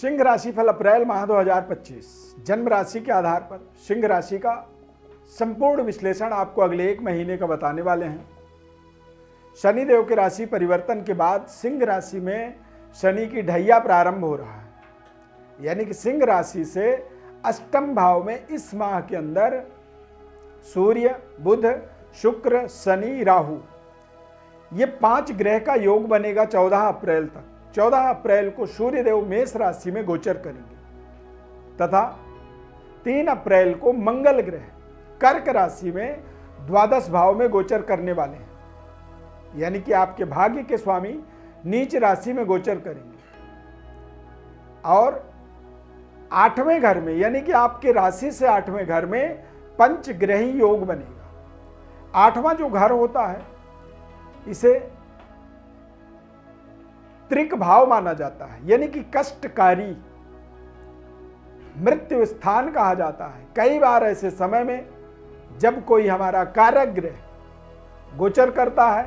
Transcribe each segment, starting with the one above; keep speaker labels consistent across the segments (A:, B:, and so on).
A: सिंह राशि फल अप्रैल माह 2025 जन्म राशि के आधार पर सिंह राशि का संपूर्ण विश्लेषण आपको अगले 1 महीने का बताने वाले हैं। शनिदेव के राशि परिवर्तन के बाद सिंह राशि में शनि की ढैया प्रारंभ हो रहा है, यानी कि सिंह राशि से अष्टम भाव में इस माह के अंदर सूर्य, बुध, शुक्र, शनि, राहु, ये 5 ग्रह का योग बनेगा 14 अप्रैल तक। 14 अप्रैल को सूर्यदेव मेष राशि में गोचर करेंगे तथा 3 अप्रैल को मंगल ग्रह कर्क राशि में द्वादश भाव में गोचर करने वाले हैं, यानी कि आपके भाग्य के स्वामी नीच राशि में गोचर करेंगे। और 8वें घर में, यानी कि आपके राशि से 8वें घर में पंचग्रही योग बनेगा। 8वां जो घर होता है इसे त्रिक भाव माना जाता है, यानी कि कष्टकारी मृत्यु स्थान कहा जाता है। कई बार ऐसे समय में जब कोई हमारा कारक गोचर करता है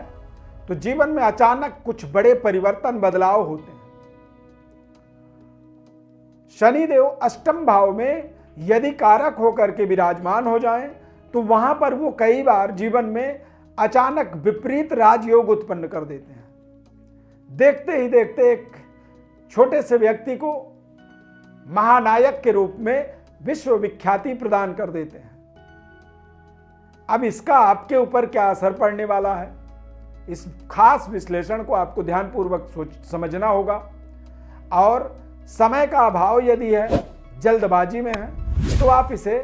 A: तो जीवन में अचानक कुछ बड़े परिवर्तन बदलाव होते हैं। शनिदेव अष्टम भाव में यदि कारक होकर के विराजमान हो जाएं तो वहां पर वो कई बार जीवन में अचानक विपरीत राजयोग उत्पन्न कर देते हैं। देखते ही देखते एक छोटे से व्यक्ति को महानायक के रूप में विश्व विख्याति प्रदान कर देते हैं। अब इसका आपके ऊपर क्या असर पड़ने वाला है, इस खास विश्लेषण को आपको ध्यानपूर्वक समझना होगा। और समय का अभाव यदि है, जल्दबाजी में है, तो आप इसे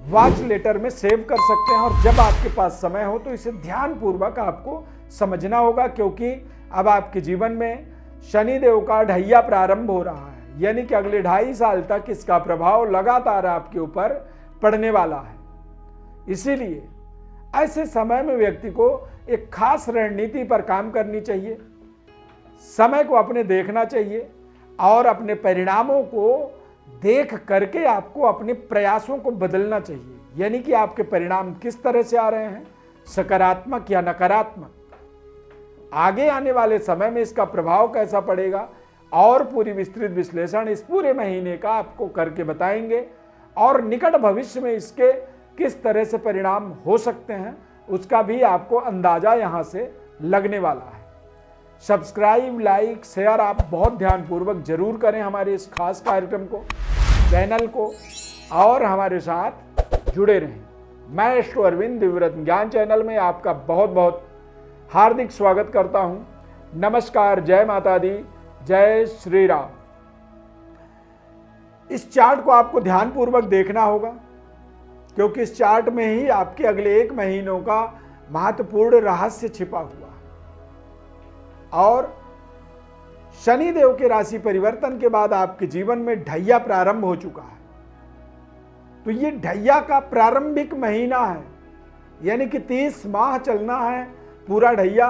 A: वॉच लेटर में सेव कर सकते हैं और जब आपके पास समय हो तो इसे ध्यानपूर्वक आपको समझना होगा, क्योंकि अब आपके जीवन में शनिदेव का ढैया प्रारंभ हो रहा है, यानी कि अगले 2.5 साल तक इसका प्रभाव लगातार आपके ऊपर पड़ने वाला है। इसीलिए ऐसे समय में व्यक्ति को एक खास रणनीति पर काम करनी चाहिए, समय को अपने देखना चाहिए और अपने परिणामों को देख करके आपको अपने प्रयासों को बदलना चाहिए, यानी कि आपके परिणाम किस तरह से आ रहे हैं, सकारात्मक या नकारात्मक, आगे आने वाले समय में इसका प्रभाव कैसा पड़ेगा, और पूरी विस्तृत विश्लेषण इस पूरे महीने का आपको करके बताएंगे। और निकट भविष्य में इसके किस तरह से परिणाम हो सकते हैं उसका भी आपको अंदाजा यहां से लगने वाला है। सब्सक्राइब, लाइक, शेयर आप बहुत ध्यानपूर्वक जरूर करें हमारे इस खास कार्यक्रम को, चैनल को, और हमारे साथ जुड़े रहें। मैं एस्ट्रो अरविंद दिव्यरत्न ज्ञान चैनल में आपका बहुत बहुत हार्दिक स्वागत करता हूं। नमस्कार, जय माता दी, जय श्री राम। इस चार्ट को आपको ध्यानपूर्वक देखना होगा, क्योंकि इस चार्ट में ही आपके अगले 1 महीनों का महत्वपूर्ण रहस्य छिपा हुआ। और शनिदेव के राशि परिवर्तन के बाद आपके जीवन में ढैया प्रारंभ हो चुका है, तो ये ढैया का प्रारंभिक महीना है, यानी कि 30 माह चलना है पूरा ढैया,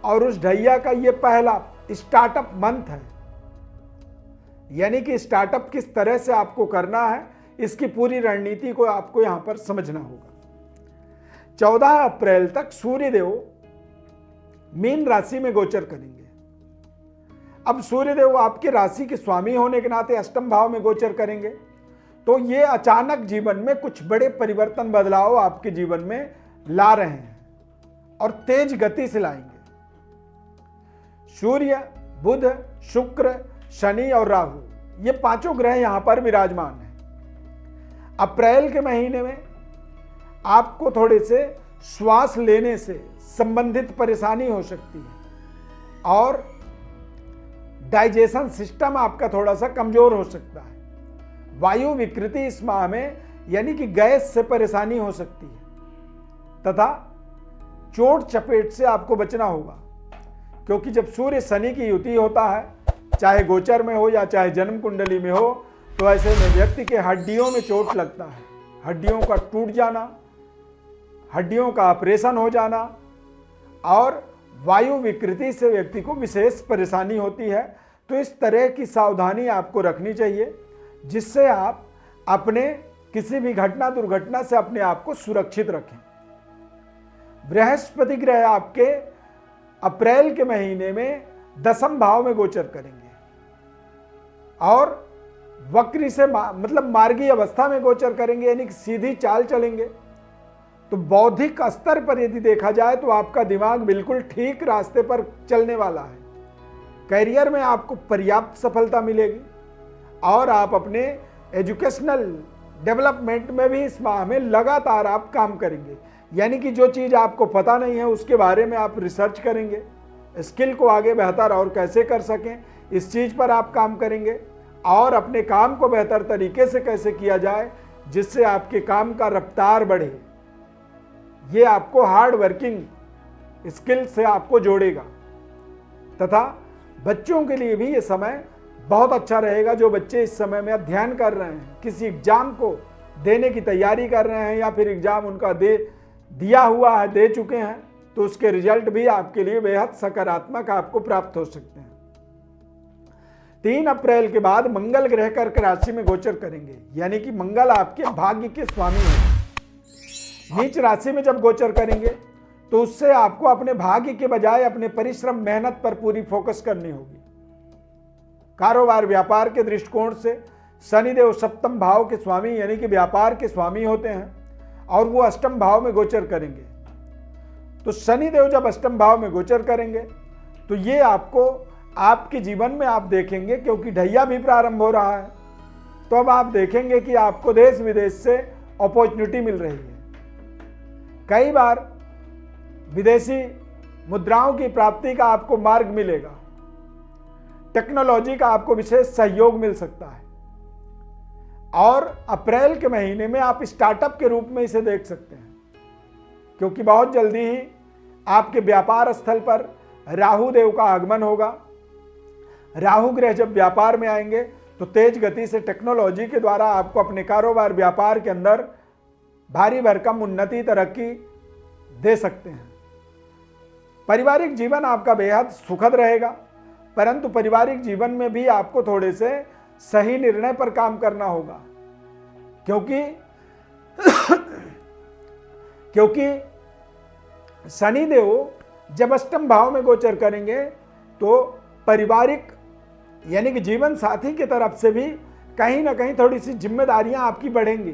A: और उस ढैया का ये पहला स्टार्टअप मंथ है, यानी कि स्टार्टअप किस तरह से आपको करना है इसकी पूरी रणनीति को आपको यहां पर समझना होगा। 14 अप्रैल तक सूर्यदेव मीन राशि में गोचर करेंगे। अब सूर्यदेव आपके राशि के स्वामी होने के नाते अष्टम भाव में गोचर करेंगे, तो ये अचानक जीवन में कुछ बड़े परिवर्तन बदलाव आपके जीवन में ला रहे हैं और तेज गति से लाएंगे। सूर्य, बुध, शुक्र, शनि और राहु, ये 5 ग्रह यहां पर विराजमान हैं। अप्रैल के महीने में आपको थोड़े से श्वास लेने से संबंधित परेशानी हो सकती है और डाइजेशन सिस्टम आपका थोड़ा सा कमजोर हो सकता है। वायु विकृति इस माह में, यानी कि गैस से परेशानी हो सकती है तथा चोट चपेट से आपको बचना होगा, क्योंकि जब सूर्य शनि की युति होता है, चाहे गोचर में हो या चाहे जन्म कुंडली में हो, तो ऐसे में व्यक्ति के हड्डियों में चोट लगता है, हड्डियों का टूट जाना, हड्डियों का ऑपरेशन हो जाना, और वायु विकृति से व्यक्ति को विशेष परेशानी होती है। तो इस तरह की सावधानी आपको रखनी चाहिए, जिससे आप अपने किसी भी घटना दुर्घटना से अपने आप को सुरक्षित रखें। बृहस्पति ग्रह आपके अप्रैल के महीने में 10वें भाव में गोचर करेंगे और वक्री से मतलब मार्गी अवस्था में गोचर करेंगे, यानी कि सीधी चाल चलेंगे। तो बौद्धिक स्तर पर यदि देखा जाए तो आपका दिमाग बिल्कुल ठीक रास्ते पर चलने वाला है। करियर में आपको पर्याप्त सफलता मिलेगी और आप अपने एजुकेशनल डेवलपमेंट में भी इस माह में लगातार आप काम करेंगे, यानी कि जो चीज़ आपको पता नहीं है उसके बारे में आप रिसर्च करेंगे, स्किल को आगे बेहतर और कैसे कर सकें इस चीज़ पर आप काम करेंगे, और अपने काम को बेहतर तरीके से कैसे किया जाए जिससे आपके काम का रफ्तार बढ़े। ये आपको हार्ड वर्किंग स्किल से आपको जोड़ेगा। तथा बच्चों के लिए भी ये समय बहुत अच्छा रहेगा। जो बच्चे इस समय में अध्ययन कर रहे हैं, किसी एग्जाम को देने की तैयारी कर रहे हैं या फिर एग्जाम उनका दिया हुआ है, दे चुके हैं, तो उसके रिजल्ट भी आपके लिए बेहद सकारात्मक आपको प्राप्त हो सकते हैं। 3 अप्रैल के बाद मंगल ग्रह कर्क राशि में गोचर करेंगे, यानी कि मंगल आपके भाग्य के स्वामी हैं। नीच राशि में जब गोचर करेंगे तो उससे आपको अपने भाग्य के बजाय अपने परिश्रम मेहनत पर पूरी फोकस करनी होगी। कारोबार व्यापार के दृष्टिकोण से शनिदेव सप्तम भाव के स्वामी यानी कि व्यापार के स्वामी होते हैं और वो अष्टम भाव में गोचर करेंगे। तो शनिदेव जब अष्टम भाव में गोचर करेंगे तो ये आपको आपके जीवन में आप देखेंगे, क्योंकि ढैया भी प्रारंभ हो रहा है, तो अब आप देखेंगे कि आपको देश विदेश से अपॉर्चुनिटी मिल रही है। कई बार विदेशी मुद्राओं की प्राप्ति का आपको मार्ग मिलेगा। टेक्नोलॉजी का आपको विशेष सहयोग मिल सकता है और अप्रैल के महीने में आप स्टार्टअप के रूप में इसे देख सकते हैं, क्योंकि बहुत जल्दी ही आपके व्यापार स्थल पर राहु देव का आगमन होगा। राहु ग्रह जब व्यापार में आएंगे तो तेज गति से टेक्नोलॉजी के द्वारा आपको अपने कारोबार व्यापार के अंदर भारी भरकम उन्नति तरक्की दे सकते हैं। पारिवारिक जीवन आपका बेहद सुखद रहेगा, परंतु पारिवारिक जीवन में भी आपको थोड़े से सही निर्णय पर काम करना होगा, क्योंकि शनिदेव जब अष्टम भाव में गोचर करेंगे तो पारिवारिक यानी कि जीवन साथी की तरफ से भी कहीं ना कहीं थोड़ी सी जिम्मेदारियां आपकी बढ़ेंगी।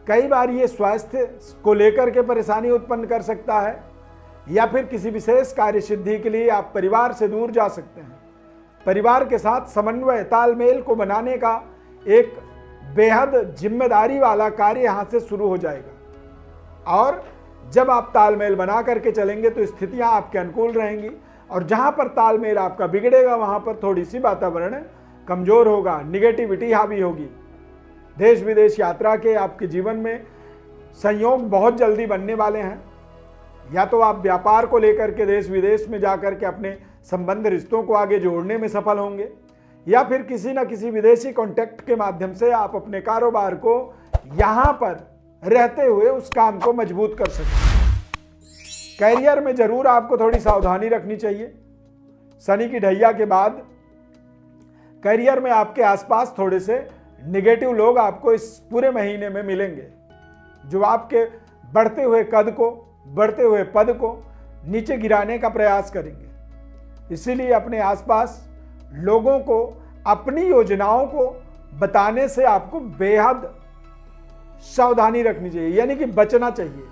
A: कई बार ये स्वास्थ्य को लेकर के परेशानी उत्पन्न कर सकता है या फिर किसी विशेष कार्य सिद्धि के लिए आप परिवार से दूर जा सकते हैं। परिवार के साथ समन्वय तालमेल को बनाने का एक बेहद जिम्मेदारी वाला कार्य यहाँ से शुरू हो जाएगा और जब आप तालमेल बना करके चलेंगे तो स्थितियाँ आपके अनुकूल रहेंगी और जहाँ पर तालमेल आपका बिगड़ेगा वहाँ पर थोड़ी सी वातावरण कमजोर होगा, निगेटिविटी हावी होगी। देश विदेश यात्रा के आपके जीवन में संयोग बहुत जल्दी बनने वाले हैं। या तो आप व्यापार को लेकर के देश विदेश में जाकर के अपने संबंध रिश्तों को आगे जोड़ने में सफल होंगे या फिर किसी न किसी विदेशी कॉन्टैक्ट के माध्यम से आप अपने कारोबार को यहाँ पर रहते हुए उस काम को मजबूत कर सकते हैं। कैरियर में जरूर आपको थोड़ी सावधानी रखनी चाहिए। शनि की ढैया के बाद कैरियर में आपके आसपास थोड़े से नेगेटिव लोग आपको इस पूरे महीने में मिलेंगे, जो आपके बढ़ते हुए कद को, बढ़ते हुए पद को नीचे गिराने का प्रयास करेंगे। इसीलिए अपने आसपास लोगों को अपनी योजनाओं को बताने से आपको बेहद सावधानी रखनी चाहिए, यानी कि बचना चाहिए।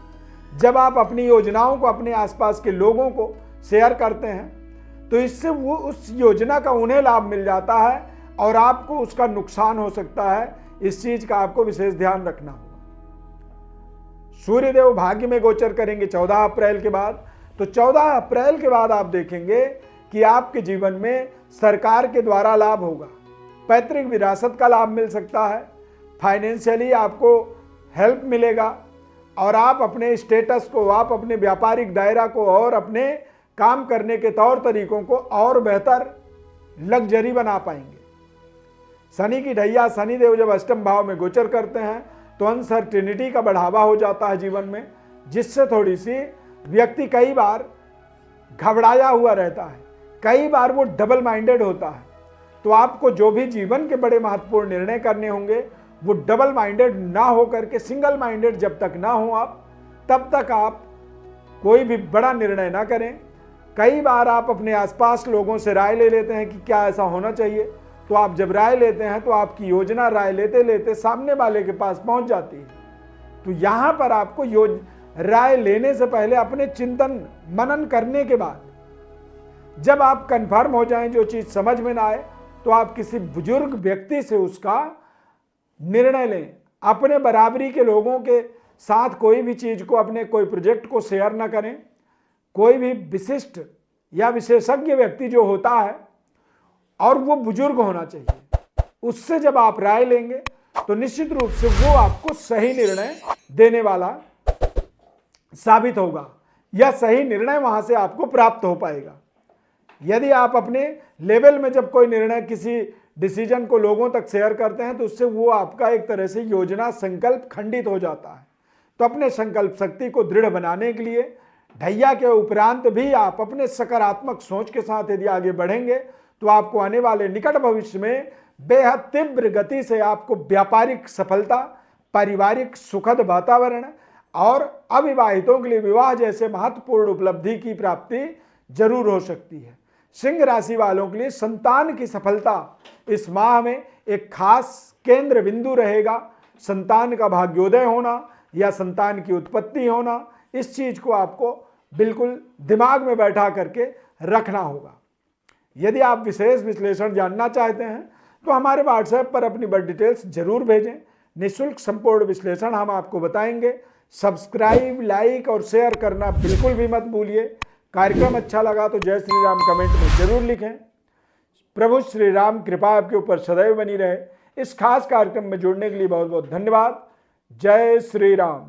A: जब आप अपनी योजनाओं को अपने आसपास के लोगों को शेयर करते हैं तो इससे वो उस योजना का उन्हें लाभ मिल जाता है और आपको उसका नुकसान हो सकता है। इस चीज का आपको विशेष ध्यान रखना होगा। सूर्यदेव भाग्य में गोचर करेंगे 14 अप्रैल के बाद। तो 14 अप्रैल के बाद आप देखेंगे कि आपके जीवन में सरकार के द्वारा लाभ होगा, पैतृक विरासत का लाभ मिल सकता है, फाइनेंशियली आपको हेल्प मिलेगा और आप अपने स्टेटस को, आप अपने व्यापारिक दायरा को और अपने काम करने के तौर तरीकों को और बेहतर लग्जरी बना पाएंगे। शनि की ढैया शनिदेव जब अष्टम भाव में गोचर करते हैं तो अनसर्टेनिटी का बढ़ावा हो जाता है जीवन में, जिससे थोड़ी सी व्यक्ति कई बार घबराया हुआ रहता है, कई बार वो डबल माइंडेड होता है। तो आपको जो भी जीवन के बड़े महत्वपूर्ण निर्णय करने होंगे वो डबल माइंडेड ना हो करके सिंगल माइंडेड जब तक ना हो आप, तब तक आप कोई भी बड़ा निर्णय ना करें। कई बार आप अपने आसपास लोगों से राय ले लेते हैं कि क्या ऐसा होना चाहिए, तो आप जब राय लेते हैं तो आपकी योजना राय लेते लेते सामने वाले के पास पहुंच जाती है। तो यहां पर आपको राय लेने से पहले अपने चिंतन मनन करने के बाद जब आप कंफर्म हो जाएं, जो चीज समझ में ना आए, तो आप किसी बुजुर्ग व्यक्ति से उसका निर्णय लें। अपने बराबरी के लोगों के साथ कोई भी चीज को, अपने कोई प्रोजेक्ट को शेयर ना करें। कोई भी विशिष्ट या विशेषज्ञ व्यक्ति जो होता है और वो बुजुर्ग होना चाहिए, उससे जब आप राय लेंगे तो निश्चित रूप से वो आपको सही निर्णय देने वाला साबित होगा या सही निर्णय वहां से आपको प्राप्त हो पाएगा। यदि आप अपने लेवल में जब कोई निर्णय, किसी डिसीजन को लोगों तक शेयर करते हैं तो उससे वो आपका एक तरह से योजना संकल्प खंडित हो जाता है। तो अपने संकल्प शक्ति को दृढ़ बनाने के लिए ढैया के उपरांत भी आप अपने सकारात्मक सोच के साथ यदि आगे बढ़ेंगे तो आपको आने वाले निकट भविष्य में बेहद तीव्र गति से आपको व्यापारिक सफलता, पारिवारिक सुखद वातावरण और अविवाहितों के लिए विवाह जैसे महत्वपूर्ण उपलब्धि की प्राप्ति जरूर हो सकती है। सिंह राशि वालों के लिए संतान की सफलता इस माह में एक खास केंद्र बिंदु रहेगा। संतान का भाग्योदय होना या संतान की उत्पत्ति होना, इस चीज को आपको बिल्कुल दिमाग में बैठा करके रखना होगा। यदि आप विशेष विश्लेषण जानना चाहते हैं तो हमारे व्हाट्सएप पर अपनी बर्थ डिटेल्स जरूर भेजें। निःशुल्क संपूर्ण विश्लेषण हम आपको बताएंगे। सब्सक्राइब, लाइक और शेयर करना बिल्कुल भी मत भूलिए। कार्यक्रम अच्छा लगा तो जय श्री राम कमेंट में जरूर लिखें। प्रभु श्री राम कृपा आपके ऊपर सदैव बनी रहे। इस खास कार्यक्रम में जुड़ने के लिए बहुत बहुत धन्यवाद। जय श्री राम।